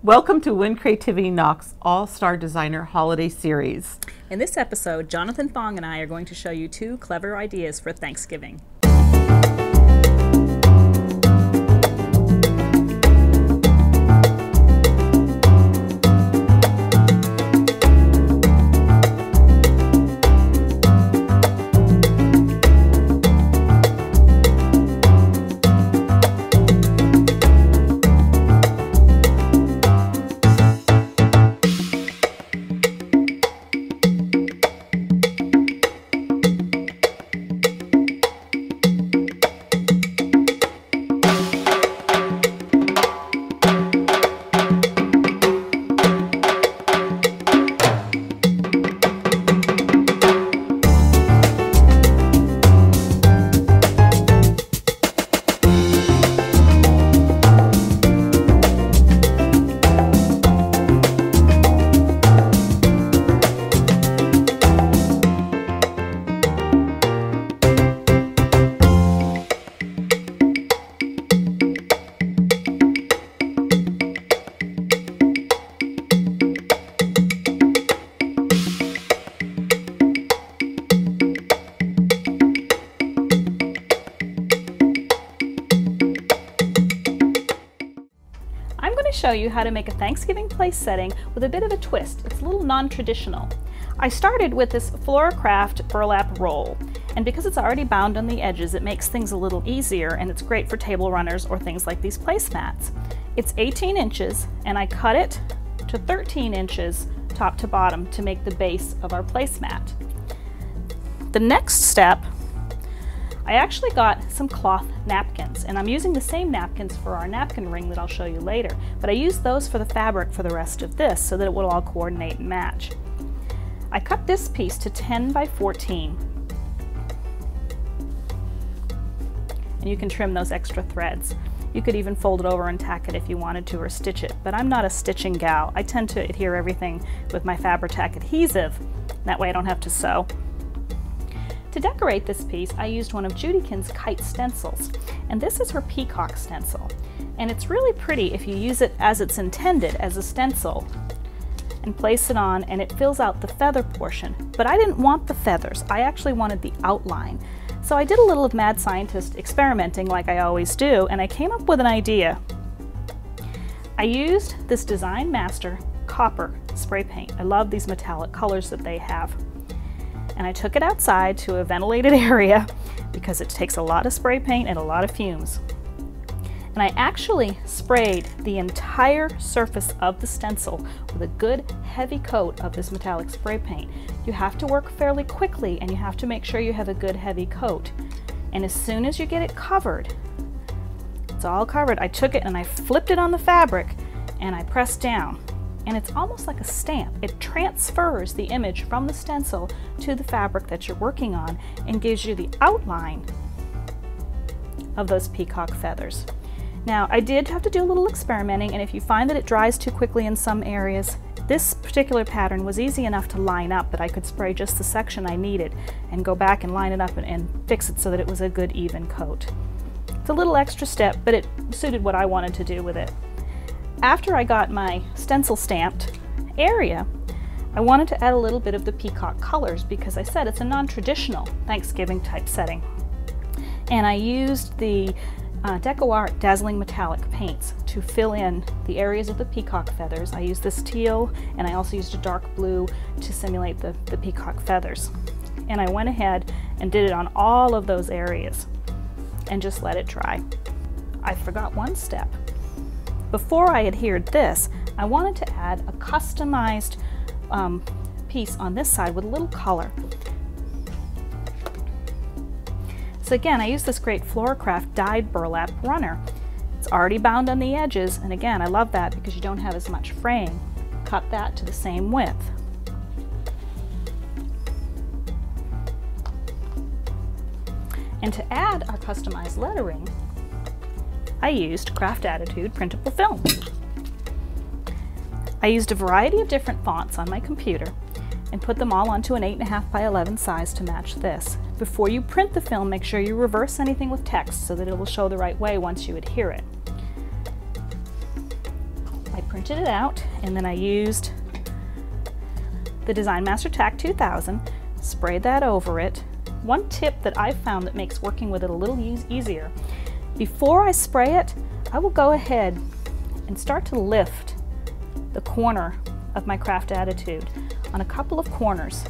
Welcome to When Creativity Knocks All-Star Designer Holiday Series. In this episode, Jonathan Fong and I are going to show you 2 clever ideas for Thanksgiving. Show you how to make a Thanksgiving place setting with a bit of a twist. It's a little non-traditional. I started with this Fabri-Tac burlap roll, and because it's already bound on the edges, it makes things a little easier, and it's great for table runners or things like these placemats. It's 18 inches, and I cut it to 13 inches top to bottom to make the base of our placemat. The next step, I actually got some cloth napkins, and I'm using the same napkins for our napkin ring that I'll show you later, but I used those for the fabric for the rest of this so that it will all coordinate and match. I cut this piece to 10 by 14, and you can trim those extra threads. You could even fold it over and tack it if you wanted to, or stitch it, but I'm not a stitching gal. I tend to adhere everything with my Fabri-Tac adhesive, that way I don't have to sew. To decorate this piece, I used one of Judykin's kite stencils, and this is her peacock stencil. And it's really pretty if you use it as it's intended, as a stencil, and place it on, and it fills out the feather portion. But I didn't want the feathers, I actually wanted the outline. So I did a little of mad scientist experimenting like I always do, and I came up with an idea. I used this Design Master copper spray paint. I love these metallic colors that they have. And I took it outside to a ventilated area because it takes a lot of spray paint and a lot of fumes. And I actually sprayed the entire surface of the stencil with a good heavy coat of this metallic spray paint. You have to work fairly quickly, and you have to make sure you have a good heavy coat. And as soon as you get it covered, it's all covered, I took it and I flipped it on the fabric and I pressed down. And it's almost like a stamp. It transfers the image from the stencil to the fabric that you're working on and gives you the outline of those peacock feathers. Now, I did have to do a little experimenting, and if you find that it dries too quickly in some areas, this particular pattern was easy enough to line up that I could spray just the section I needed and go back and line it up and fix it so that it was a good even coat. It's a little extra step, but it suited what I wanted to do with it. After I got my stencil stamped area, I wanted to add a little bit of the peacock colors because I said it's a non-traditional Thanksgiving type setting. And I used the Deco Art Dazzling Metallic paints to fill in the areas of the peacock feathers. I used this teal, and I also used a dark blue to simulate the peacock feathers. And I went ahead and did it on all of those areas and just let it dry. I forgot one step. Before I adhered this, I wanted to add a customized piece on this side with a little color. So again, I used this great Floracraft dyed burlap runner. It's already bound on the edges, and again, I love that because you don't have as much fraying. Cut that to the same width. And to add our customized lettering, I used Craft Attitude printable film. I used a variety of different fonts on my computer and put them all onto an 8.5 by 11 size to match this. Before you print the film, make sure you reverse anything with text so that it will show the right way once you adhere it. I printed it out, and then I used the Design Master Tac 2000, sprayed that over it. One tip that I've found that makes working with it a little easier, before I spray it, I will go ahead and start to lift the corner of my craft attitude on a couple of corners.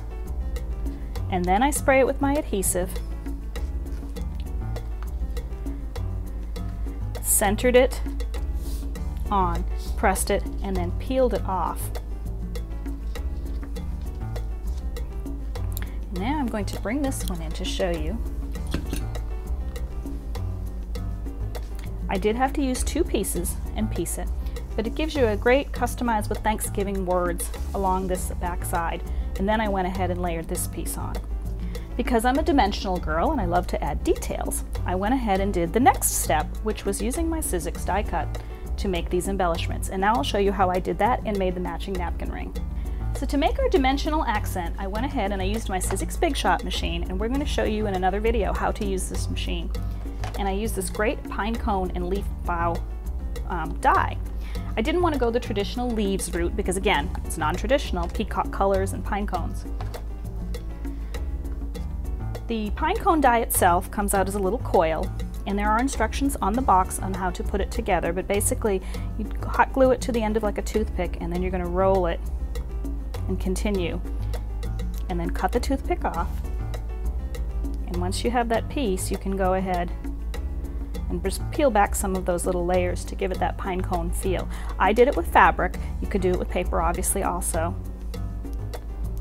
And then I spray it with my adhesive, centered it on, pressed it, and then peeled it off. Now I'm going to bring this one in to show you. I did have to use 2 pieces and piece it, but it gives you a great customize with Thanksgiving words along this back side. And then I went ahead and layered this piece on. Because I'm a dimensional girl and I love to add details, I went ahead and did the next step, which was using my Sizzix die cut to make these embellishments. And now I'll show you how I did that and made the matching napkin ring. So to make our dimensional accent, I went ahead and I used my Sizzix Big Shot machine, and we're going to show you in another video how to use this machine. And I used this great pine cone and leaf bough die. I didn't want to go the traditional leaves route because, again, it's non-traditional, peacock colors and pine cones. The pine cone die itself comes out as a little coil, and there are instructions on the box on how to put it together, but basically you hot glue it to the end of like a toothpick, and then you're going to roll it and continue, and then cut the toothpick off. And once you have that piece, you can go ahead and just peel back some of those little layers to give it that pine cone feel. I did it with fabric. You could do it with paper obviously also.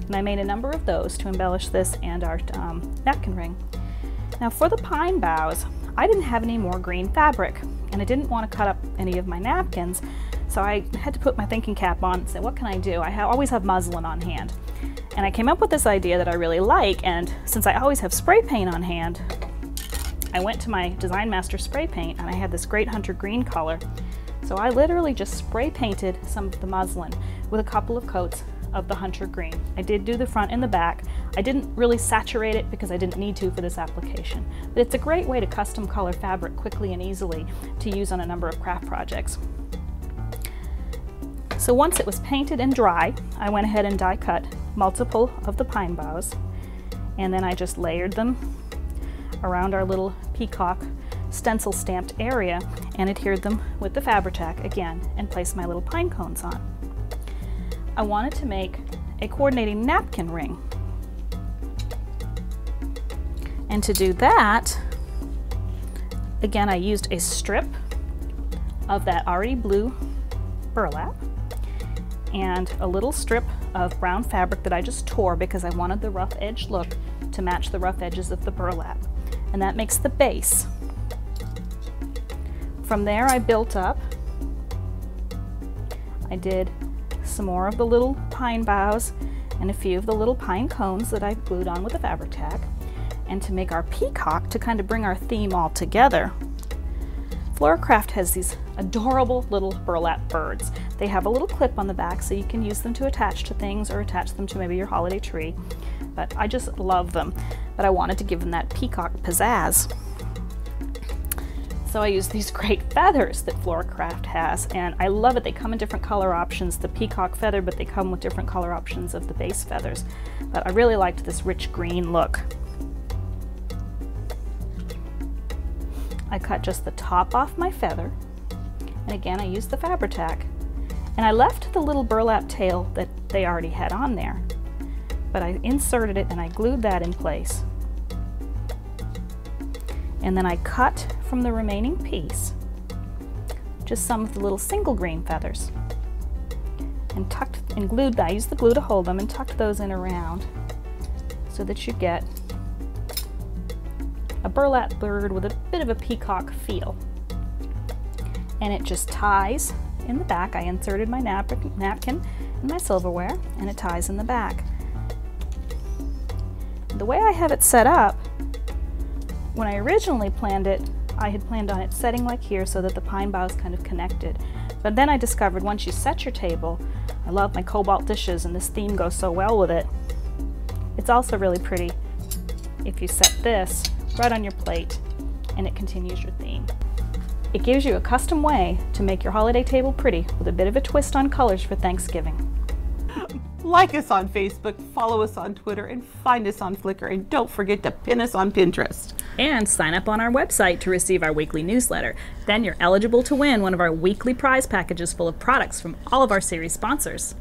And I made a number of those to embellish this and our napkin ring. Now for the pine boughs, I didn't have any more green fabric, and I didn't want to cut up any of my napkins, so I had to put my thinking cap on and say, what can I do? I always have muslin on hand. And I came up with this idea that I really like, and since I always have spray paint on hand, I went to my Design Master spray paint, and I had this great hunter green color. So I literally just spray painted some of the muslin with a couple of coats of the hunter green. I did do the front and the back. I didn't really saturate it because I didn't need to for this application, but it's a great way to custom color fabric quickly and easily to use on a number of craft projects. So once it was painted and dry, I went ahead and die cut multiple of the pine boughs, and then I just layered them around our little peacock stencil stamped area and adhered them with the Fabri-Tac again and placed my little pine cones on. I wanted to make a coordinating napkin ring. And to do that, again, I used a strip of that already blue burlap and a little strip of brown fabric that I just tore because I wanted the rough edge look to match the rough edges of the burlap. And that makes the base. From there I built up. I did some more of the little pine boughs and a few of the little pine cones that I glued on with the Fabri-Tac. And to make our peacock, to kind of bring our theme all together, Floorcraft has these adorable little burlap birds. They have a little clip on the back so you can use them to attach to things or attach them to maybe your holiday tree. But I just love them. But I wanted to give them that peacock pizzazz. So I used these great feathers that Floorcraft has, and I love it. They come in different color options, the peacock feather, but they come with different color options of the base feathers. But I really liked this rich green look. I cut just the top off my feather, and again I used the Fabri-Tac, and I left the little burlap tail that they already had on there, but I inserted it and I glued that in place. And then I cut from the remaining piece just some of the little single green feathers and tucked and glued that. I used the glue to hold them and tucked those in around so that you get a burlap bird with a bit of a peacock feel. And it just ties in the back. I inserted my napkin and my silverware, and it ties in the back. The way I have it set up, when I originally planned it, I had planned on it setting like here so that the pine boughs kind of connected. But then I discovered once you set your table, I love my cobalt dishes and this theme goes so well with it. It's also really pretty if you set this right on your plate and it continues your theme. It gives you a custom way to make your holiday table pretty with a bit of a twist on colors for Thanksgiving. Like us on Facebook, follow us on Twitter, and find us on Flickr. And don't forget to pin us on Pinterest. And sign up on our website to receive our weekly newsletter. Then you're eligible to win one of our weekly prize packages full of products from all of our series sponsors.